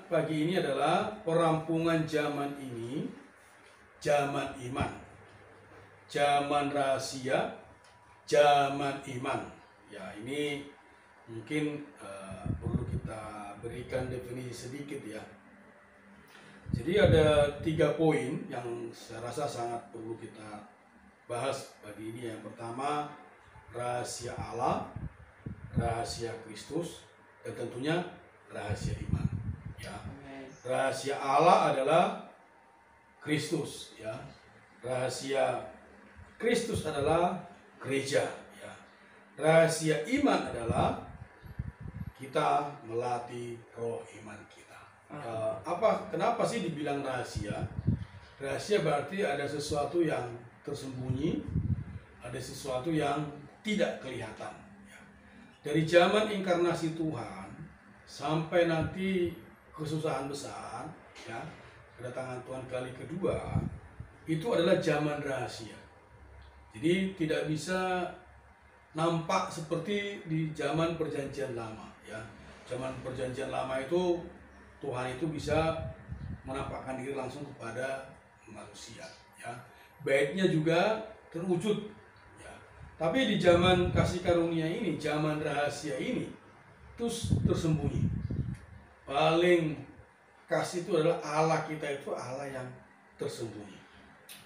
pagi ini adalah perampungan zaman ini, zaman iman, zaman rahasia, zaman iman. Ya, ini mungkin perlu kita berikan definisi sedikit ya. Jadi ada 3 poin yang saya rasa sangat perlu kita bahas pagi ini. Yang pertama, rahasia Allah, rahasia Kristus, dan tentunya rahasia iman. Ya, rahasia Allah adalah Kristus. Ya, rahasia Kristus adalah gereja. Ya, rahasia iman adalah kita melatih roh iman kita. Kenapa sih dibilang rahasia? Rahasia berarti ada sesuatu yang tersembunyi, ada sesuatu yang tidak kelihatan. Ya. Dari zaman inkarnasi Tuhan sampai nanti kesusahan besar, ya, kedatangan Tuhan kali kedua, itu adalah zaman rahasia. Jadi tidak bisa nampak seperti di zaman perjanjian lama. Ya. Zaman perjanjian lama itu Tuhan itu bisa menampakkan diri langsung kepada manusia. Ya. Baiknya juga terwujud. Ya. Tapi di zaman kasih karunia ini, zaman rahasia ini, terus tersembunyi. Paling kasih itu adalah Allah kita itu Allah yang tersembunyi.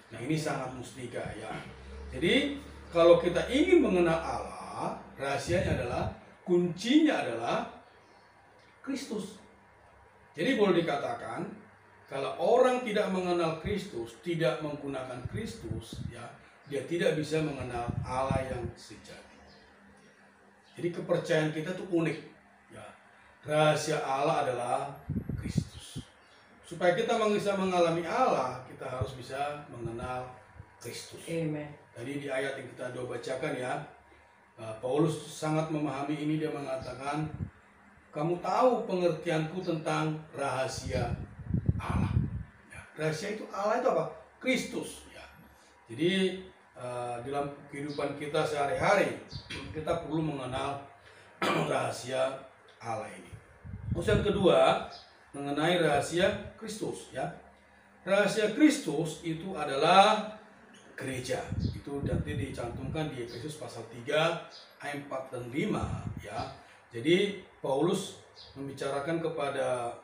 Nah, ini sangat mustika ya. Jadi kalau kita ingin mengenal Allah, rahasianya adalah, kuncinya adalah Kristus. Jadi boleh dikatakan kalau orang tidak mengenal Kristus, tidak menggunakan Kristus, ya, dia tidak bisa mengenal Allah yang sejati. Jadi kepercayaan kita tuh unik. Ya. Rahasia Allah adalah Kristus. Supaya kita bisa mengalami Allah, kita harus bisa mengenal Kristus. Amen. Tadi di ayat yang kita bacakan ya, Paulus sangat memahami ini. Dia mengatakan, kamu tahu pengertianku tentang rahasia Allah. Ya, rahasia itu Allah itu apa? Kristus. Ya. Jadi dalam kehidupan kita sehari-hari kita perlu mengenal rahasia Allah ini. Terus yang kedua, mengenai rahasia Kristus. Ya, rahasia Kristus itu adalah gereja. Itu nanti dicantumkan di Efesus pasal 3 ayat 4 dan 5 ya. Jadi Paulus membicarakan kepada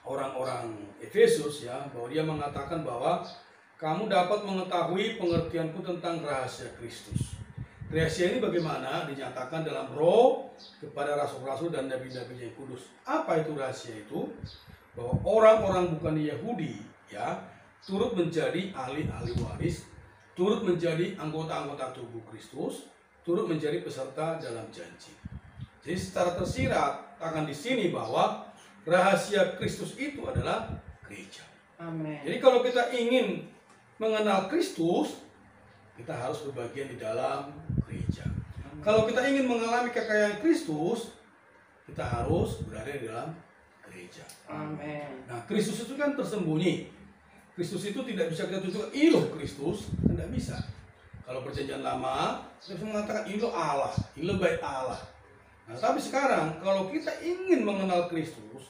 orang-orang Efesus ya, bahwa dia mengatakan bahwa kamu dapat mengetahui pengertianku tentang rahasia Kristus. Rahasia ini bagaimana? Dinyatakan dalam roh kepada rasul-rasul dan nabi-nabi yang kudus. Apa itu rahasia itu? Bahwa orang-orang bukan Yahudi ya, turut menjadi ahli-ahli waris, turut menjadi anggota-anggota tubuh Kristus, turut menjadi peserta dalam janji. Jadi secara tersirat akan di sini bahwa rahasia Kristus itu adalah gereja. Amen. Jadi kalau kita ingin mengenal Kristus, kita harus berbagian di dalam gereja. Amen. Kalau kita ingin mengalami kekayaan Kristus, kita harus berada di dalam gereja. Amen. Nah, Kristus itu kan tersembunyi. Kristus itu tidak bisa kita tunjukkan, inilah Kristus, tidak bisa. Kalau perjanjian lama, kita bisa mengatakan inilah Allah, inilah baik Allah. Nah, tapi sekarang kalau kita ingin mengenal Kristus,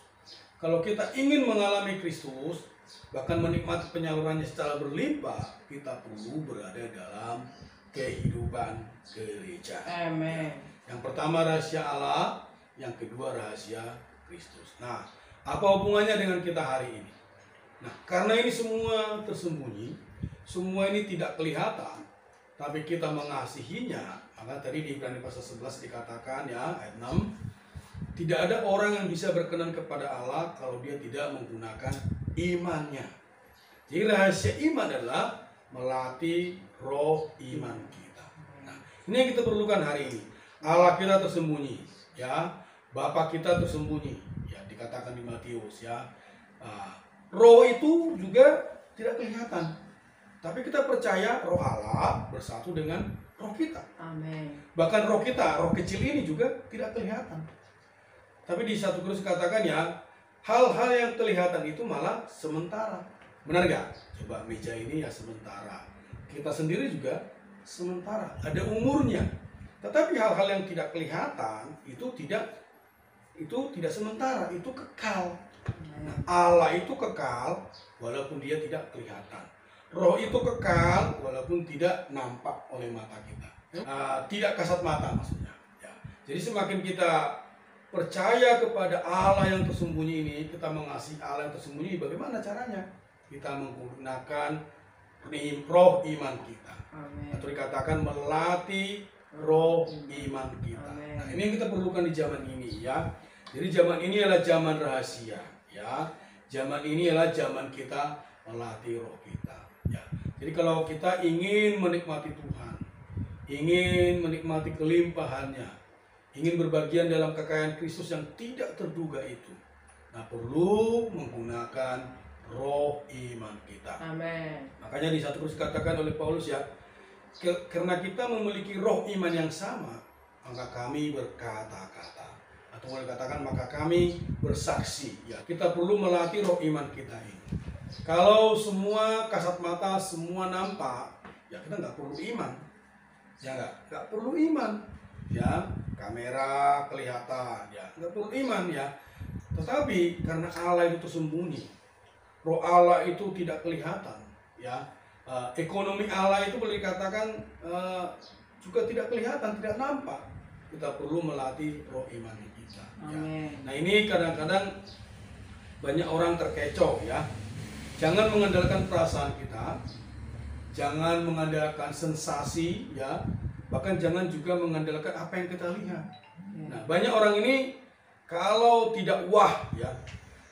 kalau kita ingin mengalami Kristus, bahkan menikmati penyalurannya secara berlimpah, kita perlu berada dalam kehidupan gereja. Amen. Yang pertama rahasia Allah, yang kedua rahasia Kristus. Nah, apa hubungannya dengan kita hari ini? Nah, karena ini semua tersembunyi, semua ini tidak kelihatan, tapi kita mengasihinya, maka tadi di Ibrani pasal 11 dikatakan ya, ayat 6, tidak ada orang yang bisa berkenan kepada Allah kalau dia tidak menggunakan imannya. Jadi rahasia iman adalah melatih roh iman kita. Nah, ini yang kita perlukan hari ini. Allah kita tersembunyi, ya, Bapa kita tersembunyi, ya, dikatakan di Matius ya. Roh itu juga tidak kelihatan, tapi kita percaya roh Allah bersatu dengan roh kita. Amen. Bahkan roh kita, roh kecil ini juga tidak kelihatan. Tapi di 1 Korintus katakan ya, hal-hal yang kelihatan itu malah sementara. Benar gak? Coba meja ini ya sementara. Kita sendiri juga sementara. Ada umurnya. Tetapi hal-hal yang tidak kelihatan itu tidak sementara, itu kekal. Nah, Allah itu kekal walaupun dia tidak kelihatan. Roh itu kekal walaupun tidak nampak oleh mata kita. Tidak kasat mata maksudnya. Ya. Jadi semakin kita percaya kepada Allah yang tersembunyi ini, kita mengasihi Allah yang tersembunyi, bagaimana caranya? Kita menggunakan roh iman kita. Amin. Atau dikatakan melatih roh iman kita. Amin. Nah, ini yang kita perlukan di zaman ini ya. Jadi zaman ini adalah zaman rahasia ya. Zaman ini adalah zaman kita melatih roh kita ya. Jadi kalau kita ingin menikmati Tuhan, ingin menikmati kelimpahannya, ingin berbagian dalam kekayaan Kristus yang tidak terduga itu, nah perlu menggunakan roh iman kita. Amin. Makanya di 1 Korintus dikatakan oleh Paulus ya, karena kita memiliki roh iman yang sama, maka kami berkata-kata, atau boleh katakan maka kami bersaksi. Ya, kita perlu melatih roh iman kita ini. Kalau semua kasat mata, semua nampak, ya kita nggak perlu iman. Ya nggak perlu iman. Ya, kamera kelihatan, ya nggak perlu iman ya. Tetapi karena Allah itu tersembunyi, roh Allah itu tidak kelihatan, ya. Ekonomi Allah itu boleh dikatakan juga tidak kelihatan, tidak nampak. Kita perlu melatih roh iman kita. Ya. Nah ini kadang-kadang banyak orang terkecoh ya. Jangan mengandalkan perasaan kita, jangan mengandalkan sensasi ya, bahkan jangan juga mengandalkan apa yang kita lihat. Nah banyak orang ini kalau tidak wah ya,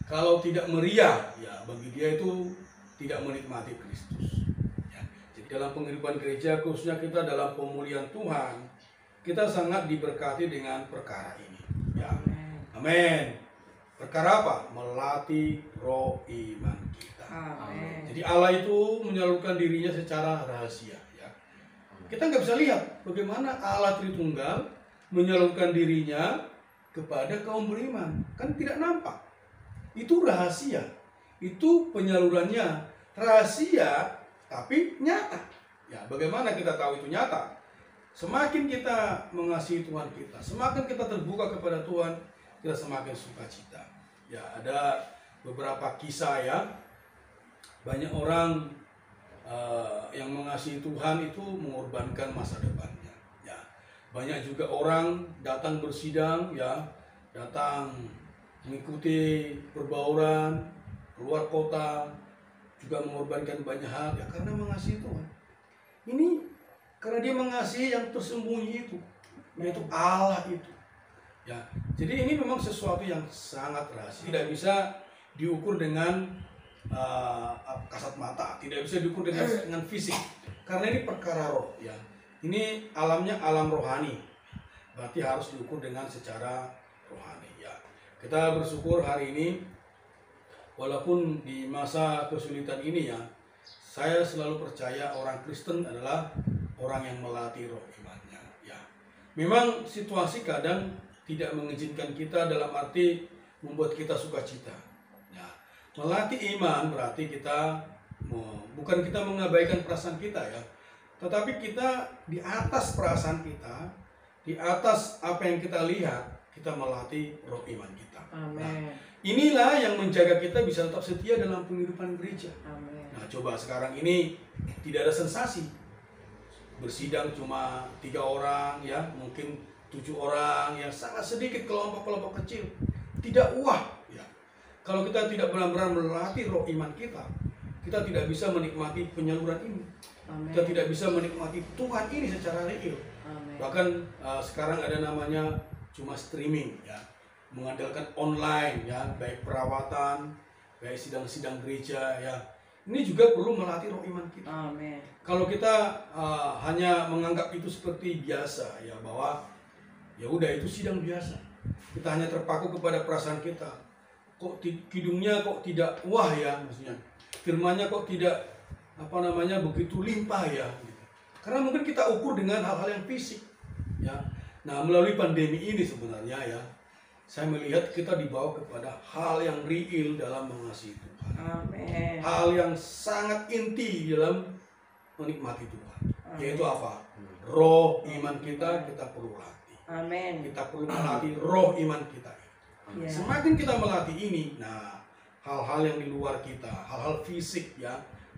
kalau tidak meriah ya, bagi dia itu tidak menikmati Kristus. Ya. Jadi dalam penghidupan gereja, khususnya kita dalam pemulihan Tuhan, kita sangat diberkati dengan perkara ini. Ya. Amin. Perkara apa? Melatih roh iman kita. Amin. Jadi Allah itu menyalurkan dirinya secara rahasia. Ya. Kita nggak bisa lihat bagaimana Allah Tritunggal menyalurkan dirinya kepada kaum beriman. Kan tidak nampak. Itu rahasia. Itu penyalurannya rahasia tapi nyata. Ya, bagaimana kita tahu itu nyata? Semakin kita mengasihi Tuhan kita, semakin kita terbuka kepada Tuhan, kita semakin sukacita. Ya, ada beberapa kisah ya. Banyak orang yang mengasihi Tuhan itu mengorbankan masa depannya. Ya, banyak juga orang datang bersidang, ya, datang mengikuti perbauran keluar kota, juga mengorbankan banyak hal ya karena mengasihi Tuhan. Ini karena dia mengasihi yang tersembunyi itu, yaitu Allah itu. Ya, jadi ini memang sesuatu yang sangat rahasia. Tidak bisa diukur dengan kasat mata, tidak bisa diukur dengan fisik. Karena ini perkara roh, ya. Ini alamnya alam rohani. Berarti harus diukur dengan secara rohani, ya. Kita bersyukur hari ini, walaupun di masa kesulitan ini ya, saya selalu percaya orang Kristen adalah orang yang melatih roh imannya. Ya, memang situasi kadang tidak mengizinkan kita dalam arti membuat kita sukacita. Ya, melatih iman berarti kita bukan kita mengabaikan perasaan kita ya, tetapi kita di atas perasaan kita, di atas apa yang kita lihat, kita melatih roh iman kita. Amin. Nah, inilah yang menjaga kita bisa tetap setia dalam penghidupan gereja. Amin. Nah, coba sekarang ini tidak ada sensasi. Bersidang cuma 3 orang ya, mungkin 7 orang ya, sangat sedikit kelompok-kelompok kecil. Tidak wah ya. Kalau kita tidak benar-benar melatih roh iman kita tidak bisa menikmati penyaluran ini. Amin. Kita tidak bisa menikmati Tuhan ini secara real. Amin. Bahkan sekarang ada namanya cuma streaming ya, mengandalkan online ya, baik perawatan, baik sidang-sidang gereja ya. Ini juga perlu melatih roh iman kita. Amin. Kalau kita hanya menganggap itu seperti biasa ya, bahwa ya udah itu sidang biasa, kita hanya terpaku kepada perasaan kita, kok kidungnya kok tidak wah ya, maksudnya firmannya kok tidak begitu limpah ya gitu. Karena mungkin kita ukur dengan hal-hal yang fisik ya. Nah, melalui pandemi ini sebenarnya ya, saya melihat kita dibawa kepada hal yang real dalam mengasihi Tuhan. Amin. Hal yang sangat inti dalam menikmati Tuhan. Amin. Yaitu apa? Roh iman kita perlu latih. Amin. Kita perlu melatih roh iman kita. Ya. Semakin kita melatih ini, nah hal-hal yang di luar kita, hal-hal fisik ya,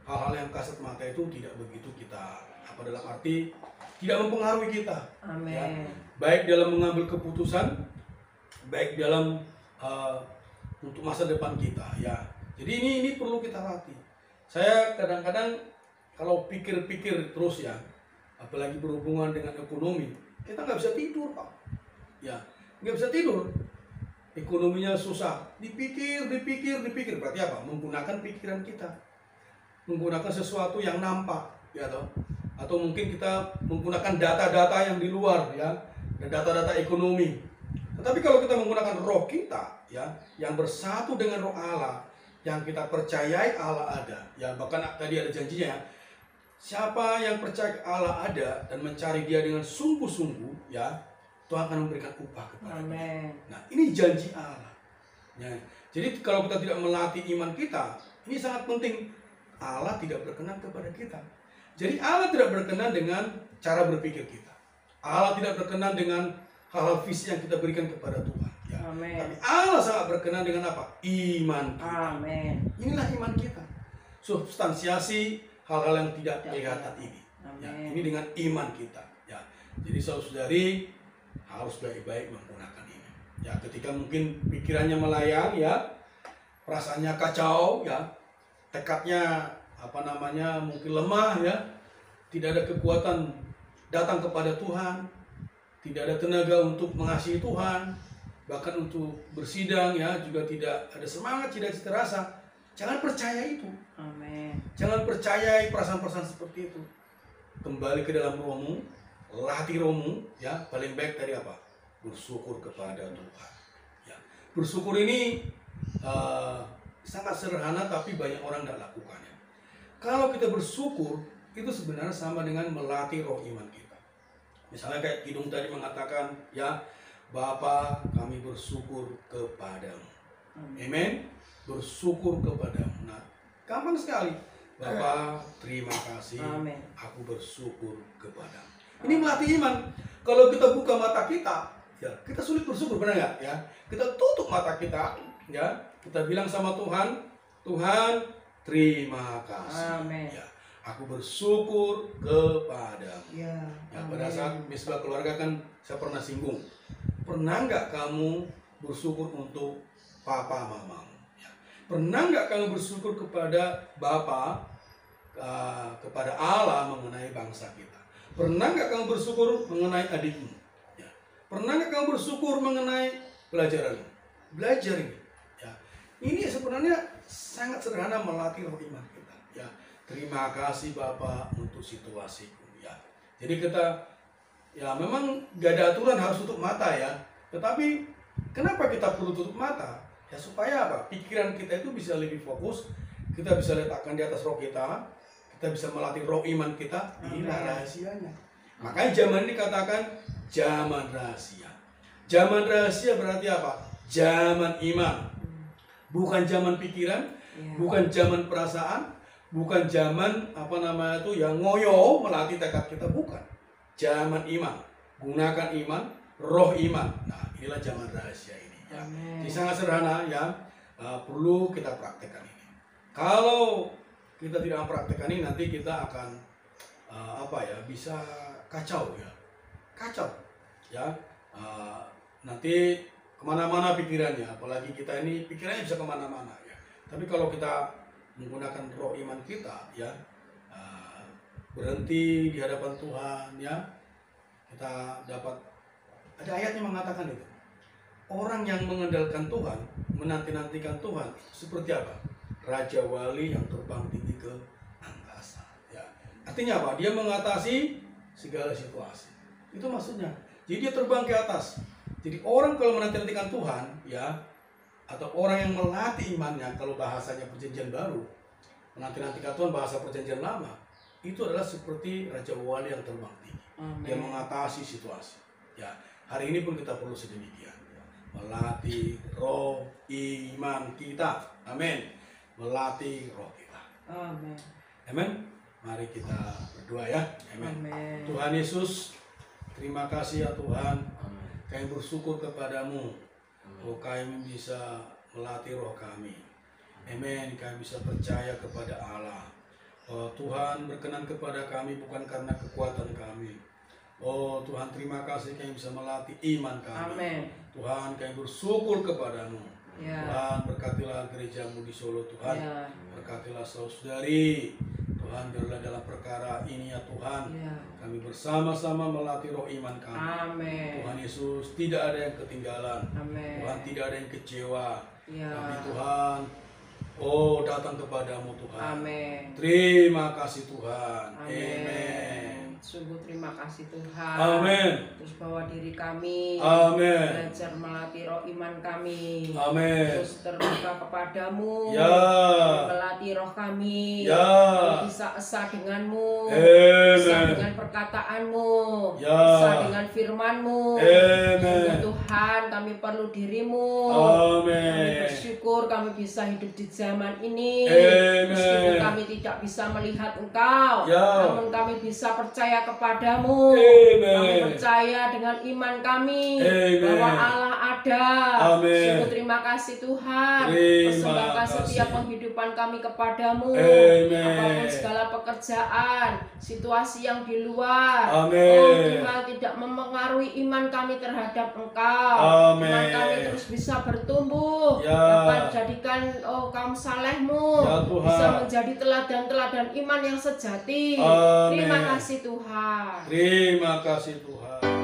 hal-hal yang kasat mata itu tidak begitu kita, apa dalam arti tidak mempengaruhi kita. Amin. Ya. Baik dalam mengambil keputusan, baik dalam untuk masa depan kita ya. Jadi ini perlu kita latih. Saya kadang-kadang kalau pikir-pikir terus ya, apalagi berhubungan dengan ekonomi, kita nggak bisa tidur Pak. Ya, nggak bisa tidur. Ekonominya susah, dipikir, berarti apa? Menggunakan pikiran kita, menggunakan sesuatu yang nampak, ya toh? Atau mungkin kita menggunakan data-data yang di luar, ya, data-data ekonomi. Tetapi kalau kita menggunakan roh kita, ya, yang bersatu dengan roh Allah, yang kita percayai Allah ada, ya, bahkan tadi ada janjinya, siapa yang percaya Allah ada dan mencari Dia dengan sungguh-sungguh, ya, Tuhan akan memberikan upah kepada dia. Nah, ini janji Allah. Ya. Jadi kalau kita tidak melatih iman kita, ini sangat penting. Allah tidak berkenan kepada kita. Jadi Allah tidak berkenan dengan cara berpikir kita. Allah tidak berkenan dengan hal-hal visi yang kita berikan kepada Tuhan. Ya. Tapi Allah sangat berkenan dengan apa? Iman kita. Amin. Inilah iman kita. Substansiasi hal-hal yang tidak kelihatan ini. Ya, ini dengan iman kita. Ya. Jadi saudari harus baik-baik menggunakan ini. Ya, ketika mungkin pikirannya melayang, ya, perasaannya kacau, ya, tekadnya mungkin lemah, ya, tidak ada kekuatan datang kepada Tuhan, tidak ada tenaga untuk mengasihi Tuhan, bahkan untuk bersidang, ya, juga tidak ada semangat, tidak terasa. Jangan percaya itu. Amin. Jangan percayai perasaan-perasaan seperti itu. Kembali ke dalam rohmu. Latih rohmu, ya, paling baik dari apa? Bersyukur kepada Tuhan. Ya. Bersyukur ini sangat sederhana tapi banyak orang tidak lakukannya. Kalau kita bersyukur itu sebenarnya sama dengan melatih roh iman kita. Misalnya kayak Kidung tadi mengatakan, ya, Bapa kami bersyukur kepadamu. Amin. Bersyukur kepadamu. Nah, gampang sekali. Bapa terima kasih. Amin. Aku bersyukur kepadamu. Ini melatih iman. Kalau kita buka mata kita, ya, kita sulit bersyukur, benar nggak? Ya, kita tutup mata kita, ya, kita bilang sama Tuhan, Tuhan, terima kasih. Amin. Ya, aku bersyukur kepadamu. Ya, ya, pada saat misbah keluarga kan saya pernah singgung. Pernah nggak kamu bersyukur untuk papa mamamu? Ya. Pernah nggak kamu bersyukur kepada Bapa, kepada Allah mengenai bangsa kita? Pernah nggak kamu bersyukur mengenai adikmu? Ya. Pernah nggak kamu bersyukur mengenai pelajaran? Belajar ini. Ya. Ini sebenarnya sangat sederhana melatih roh iman kita. Ya. Terima kasih Bapak untuk situasiku. Ya. Jadi kita, ya, memang gak ada aturan harus tutup mata, ya. Tetapi kenapa kita perlu tutup mata? Ya supaya apa? Pikiran kita itu bisa lebih fokus. Kita bisa letakkan di atas roh kita. Kita bisa melatih roh iman kita. Inilah rahasianya. Makanya zaman ini dikatakan zaman rahasia. Zaman rahasia berarti apa? Zaman iman. Bukan zaman pikiran, bukan zaman perasaan, bukan zaman yang ngoyo melatih tekad kita, bukan. Zaman iman. Gunakan iman, roh iman. Nah, inilah zaman rahasia ini, ya. Jadi sangat sederhana, ya. Perlu kita praktekkan ini. Kalau kita tidak mempraktekkan ini, nanti kita akan bisa kacau, ya. Kacau, ya. Nanti kemana-mana pikirannya, apalagi kita ini pikirannya bisa kemana-mana, ya. Tapi kalau kita menggunakan roh iman kita, ya, berhenti di hadapan Tuhan, ya, kita dapat, ada ayatnya mengatakan itu, orang yang mengandalkan Tuhan, menanti-nantikan Tuhan, seperti apa? Raja wali yang terbang tinggi ke angkasa, ya. Artinya apa? Dia mengatasi segala situasi. Itu maksudnya. Jadi dia terbang ke atas. Jadi orang kalau menanti-nantikan Tuhan, ya, atau orang yang melatih imannya, kalau bahasanya perjanjian baru, menanti-nantikan Tuhan bahasa perjanjian lama, itu adalah seperti raja wali yang terbang tinggi. Dia mengatasi situasi. Ya, hari ini pun kita perlu sedemikian. Ya. Melatih roh iman kita. Amin. Melatih roh kita. Amin. Amin. Mari kita berdoa, ya. Amin. Tuhan Yesus, terima kasih ya Tuhan. Kami bersyukur kepadamu Oh, kami bisa melatih roh kami. Amin. Kami bisa percaya kepada Allah. Oh, Tuhan berkenan kepada kami bukan karena kekuatan kami. Oh Tuhan, terima kasih kami bisa melatih iman kami. Amin. Tuhan, kami bersyukur kepadamu. Ya. Tuhan, berkatilah gerejamu di Solo Tuhan. Ya. Berkatilah saudari. Tuhan, biarlah dalam perkara ini ya Tuhan, Ya. kami bersama-sama melatih roh iman kami. Amin. Tuhan Yesus, tidak ada yang ketinggalan. Amin. Tuhan, tidak ada yang kecewa. Ya. Tapi Tuhan, oh datang kepadamu Tuhan. Amin. Terima kasih Tuhan. Amin. Amin. Sungguh terima kasih Tuhan. Amin. Terus bawa diri kami. Amin. Belajar melatih roh iman kami. Amin. Terus terbuka kepadamu. Ya. Melatih roh kami. Ya. Kami bisa esa denganmu. Amin. Esa dengan perkataanmu. Ya. Esa dengan firmanmu. Amin. Sungguh Tuhan, kami perlu dirimu. Amin. Kami bersyukur kami bisa hidup di zaman ini. Amin. Meskipun kami tidak bisa melihat Engkau, Ya. namun kami bisa percaya kepadamu. Amin. Kami percaya dengan iman kami Amin. bahwa Allah ada. Amin. Sungguh terima kasih Tuhan. Terima Persembahkan kasih. setiap penghidupan kami kepadamu. Amin. Apapun segala pekerjaan, situasi yang di luar. Amin. Oh Tuhan, tidak mempengaruhi iman kami terhadap Engkau. Amin. Iman kami terus bisa bertumbuh. Ya. Dapat jadikan kaum salehmu. Ya Tuhan. Bisa menjadi teladan-teladan iman yang sejati. Amin. Terima kasih Tuhan. Terima kasih Tuhan.